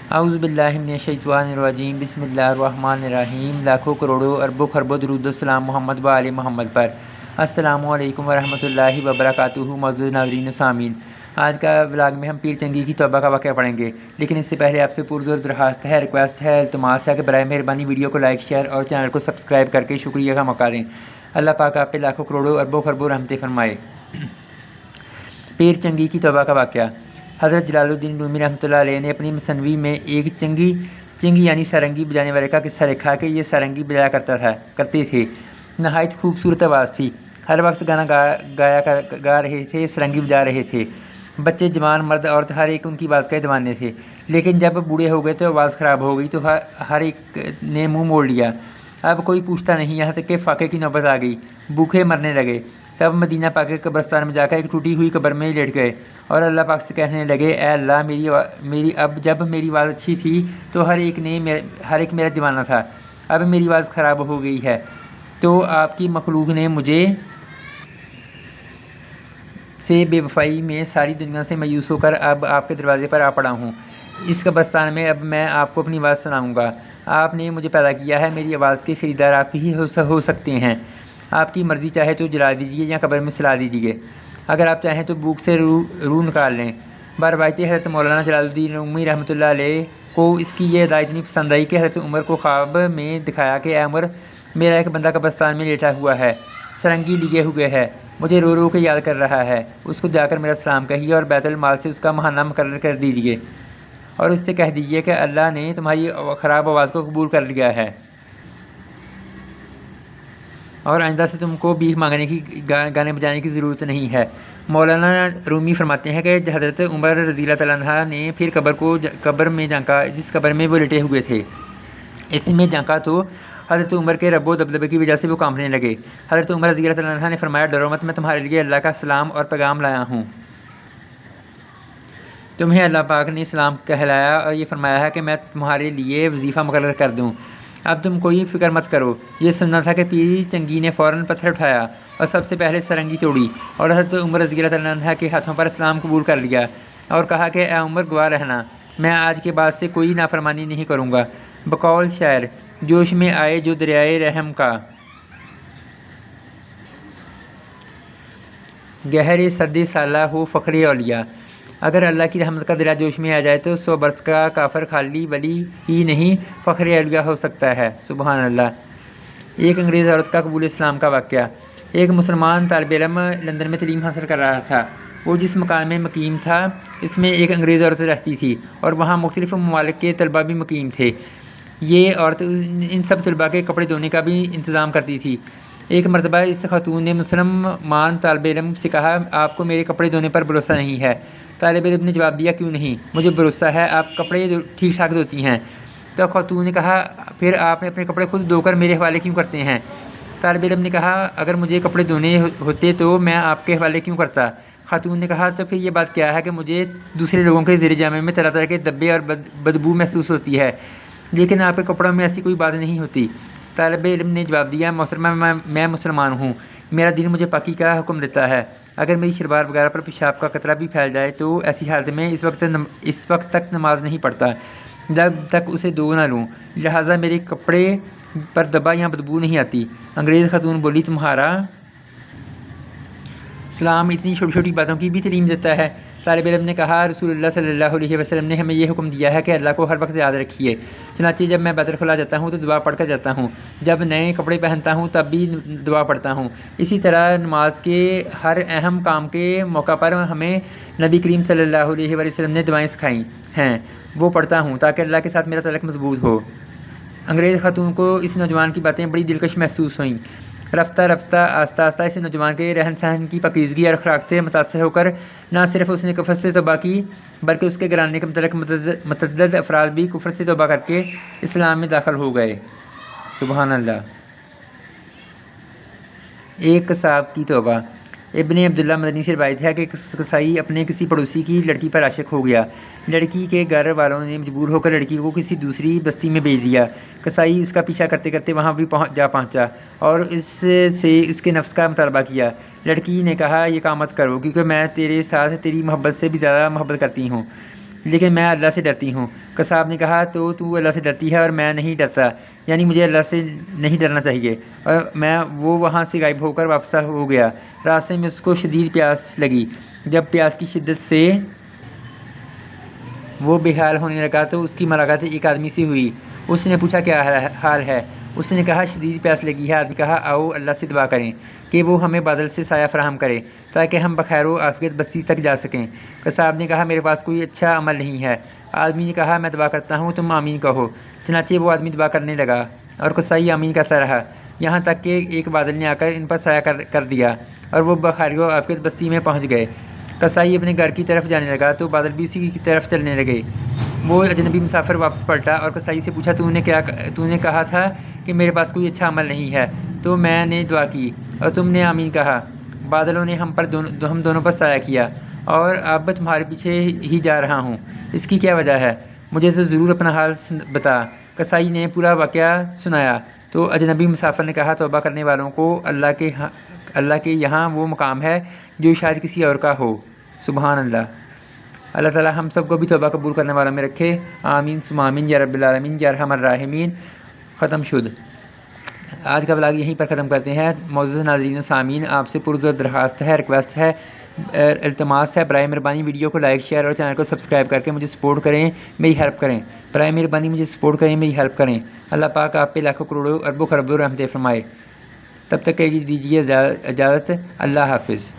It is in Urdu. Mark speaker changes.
Speaker 1: اعوذ باللہ من الشیطان الرجیم، بسم اللہ الرحمن الرحیم۔ لاکھوں کروڑوں اربوں خربوں درود و سلام محمد و آل محمد پر۔ السلام علیکم ورحمۃ اللہ وبرکاتہ۔ معزز ناظرین و سامعین، آج کا ولاگ میں ہم پیر چنگی کی توبہ کا واقعہ پڑھیں گے، لیکن اس سے پہلے آپ سے پرزور درخواست ہے، ریکویسٹ ہے، التماس ہے کہ برائے مہربانی ویڈیو کو لائک، شیئر اور چینل کو سبسکرائب کر کے شکریہ کا موقع دیں۔ اللہ پاک آپ پہ لاکھوں کروڑوں اربوں خربوں رحمتیں فرمائے۔ پیر چنگی کی توبہ کا واقعہ۔ حضرت جلال الدین رومی رحمۃ اللہ علیہ نے اپنی مصنوی میں ایک چنگی یعنی سارنگی بجانے والے کا قصہ لکھا کہ یہ سارنگی بجایا کرتے تھے۔ نہایت خوبصورت آواز تھی، ہر وقت گانا گا رہے تھے، سارنگی بجا رہے تھے۔ بچے، جوان، مرد، عورت ہر ایک ان کی آواز کا دیوانے تھے، لیکن جب بوڑھے ہو گئے تو آواز خراب ہو گئی تو ہر ایک نے منہ موڑ لیا۔ اب کوئی پوچھتا نہیں، یہاں تک کہ فاقے کی نوبت آ گئی، بھوکے مرنے لگے۔ تب مدینہ پاک کے قبرستان میں جا کر ایک ٹوٹی ہوئی قبر میں لیٹ گئے اور اللہ پاک سے کہنے لگے، اے اللہ، جب میری آواز اچھی تھی تو ہر ایک میرا دیوانہ تھا، اب میری آواز خراب ہو گئی ہے تو آپ کی مخلوق نے مجھے سے بے وفائی میں ساری دنیا سے مایوس ہو کر اب آپ کے دروازے پر آ پڑا ہوں۔ اس قبرستان میں اب میں آپ کو اپنی آواز سناؤں گا۔ آپ نے مجھے پیدا کیا ہے، میری آواز کے خریدار آپ ہی ہو سکتے ہیں۔ آپ کی مرضی چاہے تو جلا دیجیے یا قبر میں سلا دیجیے، اگر آپ چاہیں تو بھوک سے روح نکال لیں۔ باروایت حضرت مولانا جلال الدین رومی رحمۃ اللہ علیہ کو اس کی یہ ہدایت اتنی پسند آئی کہ حضرت عمر کو خواب میں دکھایا کہ اے عمر، میرا ایک بندہ قبرستان میں لیٹا ہوا ہے، سرنگی لیے ہوئے ہے، مجھے رو رو کے یاد کر رہا ہے، اس کو جا کر میرا سلام کہیے اور بیت المال سے اس کا ماہانہ مقرر کر دیجیے اور اس سے کہہ دیجیے کہ اللہ نے تمہاری خراب آواز کو قبول کر لیا ہے اور آئندہ سے تم کو بھیک مانگنے کی، گانے بجانے کی ضرورت نہیں ہے۔ مولانا رومی فرماتے ہیں کہ حضرت عمر رضی اللہ تعالیٰ عنہ نے پھر قبر میں جھانکا، جس قبر میں وہ لیٹے ہوئے تھے، اس میں جھانکا تو حضرت عمر کے رب و دبدبے کی وجہ سے وہ کانپنے لگے۔ حضرت عمر رضی اللہ تعالیٰ عنہ نے فرمایا، ڈرو مت، میں تمہارے لیے اللہ کا سلام اور پیغام لایا ہوں۔ تمہیں اللہ پاک نے سلام کہلایا اور یہ فرمایا ہے کہ میں تمہارے لیے وظیفہ مقرر کر دوں، اب تم کوئی فکر مت کرو۔ یہ سننا تھا کہ پیر چنگی نے فوراً پتھر اٹھایا اور سب سے پہلے سرنگی توڑی اور حضرت عمر رضی اللہ تعالیٰ عنہ کے ہاتھوں پر اسلام قبول کر لیا اور کہا کہ اے عمر، گواہ رہنا، میں آج کے بعد سے کوئی نافرمانی نہیں کروں گا۔ بقول شاعر، جوش میں آئے جو دریائے رحم کا، گہرے صد سالہ ہو فخر اولیاء۔ اگر اللہ کی رحمت کا دریا جوش میں آ جائے تو 100 برس کا کافر خالی ولی ہی نہیں، فخر اولیاء ہو سکتا ہے۔ سبحان اللہ۔ ایک انگریز عورت کا قبول اسلام کا واقعہ۔ ایک مسلمان طالب علم لندن میں تعلیم حاصل کر رہا تھا۔ وہ جس مکان میں مقیم تھا، اس میں ایک انگریز عورت رہتی تھی اور وہاں مختلف ممالک کے طلباء بھی مقیم تھے۔ یہ عورت ان سب طلباء کے کپڑے دھونے کا بھی انتظام کرتی تھی۔ ایک مرتبہ اس خاتون نے مسلمان طالب علم سے کہا، آپ کو میرے کپڑے دھونے پر بھروسہ نہیں ہے؟ طالب علم نے جواب دیا، کیوں نہیں، مجھے بھروسہ ہے، آپ کپڑے ٹھیک ٹھاک دھوتی ہیں۔ تو خاتون نے کہا، پھر آپ اپنے کپڑے خود دھو کر میرے حوالے کیوں کرتے ہیں؟ طالب علم نے کہا، اگر مجھے کپڑے دھونے ہوتے تو میں آپ کے حوالے کیوں کرتا؟ خاتون نے کہا، تو پھر یہ بات کیا ہے کہ مجھے دوسرے لوگوں کے زیر جامے میں طرح طرح کے دبے اور بدبو محسوس ہوتی ہے، لیکن آپ کے کپڑوں میں ایسی کوئی بات نہیں ہوتی۔ طالب علم نے جواب دیا، محترمہ، میں مسلمان ہوں، میرا دین مجھے پاکی کا حکم دیتا ہے، اگر میری شلوار وغیرہ پر پیشاب کا قطرہ بھی پھیل جائے تو ایسی حالت میں اس وقت تک نماز نہیں پڑھتا جب تک اسے دھو نہ لوں، لہٰذا میرے کپڑے پر دبا یا بدبو نہیں آتی۔ انگریز خاتون بولی، تمہارا اسلام اتنی چھوٹی چھوٹی باتوں کی بھی تعلیم دیتا ہے؟ طالب علم نے کہا، رسول اللہ صلی اللہ علیہ وسلم نے ہمیں یہ حکم دیا ہے کہ اللہ کو ہر وقت یاد رکھیے، چنانچہ جب میں بیت الخلاء جاتا ہوں تو دعا پڑھ کر جاتا ہوں، جب نئے کپڑے پہنتا ہوں تب بھی دعا پڑھتا ہوں، اسی طرح نماز کے ہر اہم کام کے موقع پر ہمیں نبی کریم صلی اللہ علیہ وسلم نے دعائیں سکھائی ہیں، وہ پڑھتا ہوں تاکہ اللہ کے ساتھ میرا تعلق مضبوط ہو۔ انگریز خاتون کو اس نوجوان کی باتیں بڑی دلکش محسوس ہوئیں۔ رفتہ رفتہ آہستہ آہستہ اس نوجوان کے رہن سہن کی پاکیزگی اور اخلاق سے متاثر ہو کر نہ صرف اس نے کفر سے توبہ کی بلکہ اس کے گھرانے کے متعلق متعدد افراد بھی کفر سے توبہ کر کے اسلام میں داخل ہو گئے۔ سبحان اللہ۔ ایک قصاب کی توبہ۔ ابن عبداللہ مدنی سے روایت ہے کہ قصائی اپنے کسی پڑوسی کی لڑکی پر عاشق ہو گیا۔ لڑکی کے گھر والوں نے مجبور ہو کر لڑکی کو کسی دوسری بستی میں بھیج دیا۔ قصائی اس کا پیچھا کرتے کرتے وہاں بھی پہنچا اور اس کے نفس کا مطالبہ کیا۔ لڑکی نے کہا، یہ کام مت کرو کیونکہ میں تیرے ساتھ تیری محبت سے بھی زیادہ محبت کرتی ہوں۔ لیکن میں اللہ سے ڈرتی ہوں۔ قصاب نے کہا تو اللہ سے ڈرتی ہے اور میں نہیں ڈرتا، یعنی مجھے اللہ سے نہیں ڈرنا چاہیے۔ اور وہ وہاں سے غائب ہو کر واپس ہو گیا۔ راستے میں اس کو شدید پیاس لگی۔ جب پیاس کی شدت سے وہ بے حال ہونے لگا تو اس کی ملاقات ایک آدمی سے ہوئی۔ اس نے پوچھا کیا حال ہے؟ اس نے کہا شدید پیاس لگی ہے۔ آدمی کہا آؤ اللہ سے دعا کریں کہ وہ ہمیں بادل سے سایہ فراہم کرے تاکہ ہم بخیر و عافیت بستی تک جا سکیں۔ قصاب نے کہا میرے پاس کوئی اچھا عمل نہیں ہے۔ آدمی نے کہا میں دعا کرتا ہوں، تم آمین کہو۔ چنانچہ وہ آدمی دعا کرنے لگا اور قصائی آمین کرتا رہا، یہاں تک کہ ایک بادل نے آ کر ان پر سایہ کر دیا اور وہ بخیر و عافیت بستی میں پہنچ گئے۔ قصائی اپنے گھر کی طرف جانے لگا تو بادل بھی اسی کی طرف چلنے لگے۔ وہ اجنبی مسافر واپس پلٹا اور قصائی سے پوچھا تو نے کہا تھا کہ میرے پاس کوئی اچھا عمل نہیں ہے، تو میں نے دعا کی اور تم نے آمین کہا۔ بادلوں نے ہم دونوں پر سایہ کیا اور اب تمہارے پیچھے ہی جا رہا ہوں، اس کی کیا وجہ ہے؟ مجھے تو ضرور اپنا حال بتا۔ قصائی نے پورا واقعہ سنایا تو اجنبی مسافر نے کہا توبہ کرنے والوں کو اللہ کے یہاں وہ مقام ہے جو شاید کسی اور کا ہو۔ سبحان اللہ۔ اللہ تعالی ہم سب کو بھی توبہ قبول کرنے والوں میں رکھے، آمین ثم آمین یا رب العالمین یا ارحم الراحمین۔ ختم شد۔ آج کا بلاگ یہیں پر ختم کرتے ہیں۔ معزز ناظرین و سامعین، آپ سے پرزور درخواست ہے، ریکویسٹ ہے، التماس ہے، برائے مہربانی ویڈیو کو لائک شیئر اور چینل کو سبسکرائب کر کے مجھے سپورٹ کریں، میری ہیلپ کریں۔ برائے مہربانی مجھے سپورٹ کریں، میری ہیلپ کریں۔ اللہ پاک آپ پہ لاکھوں کروڑوں اربوں خربوں رحمتیں فرمائے۔ تب تک کے لیے دیجیے اجازت۔ اللہ حافظ۔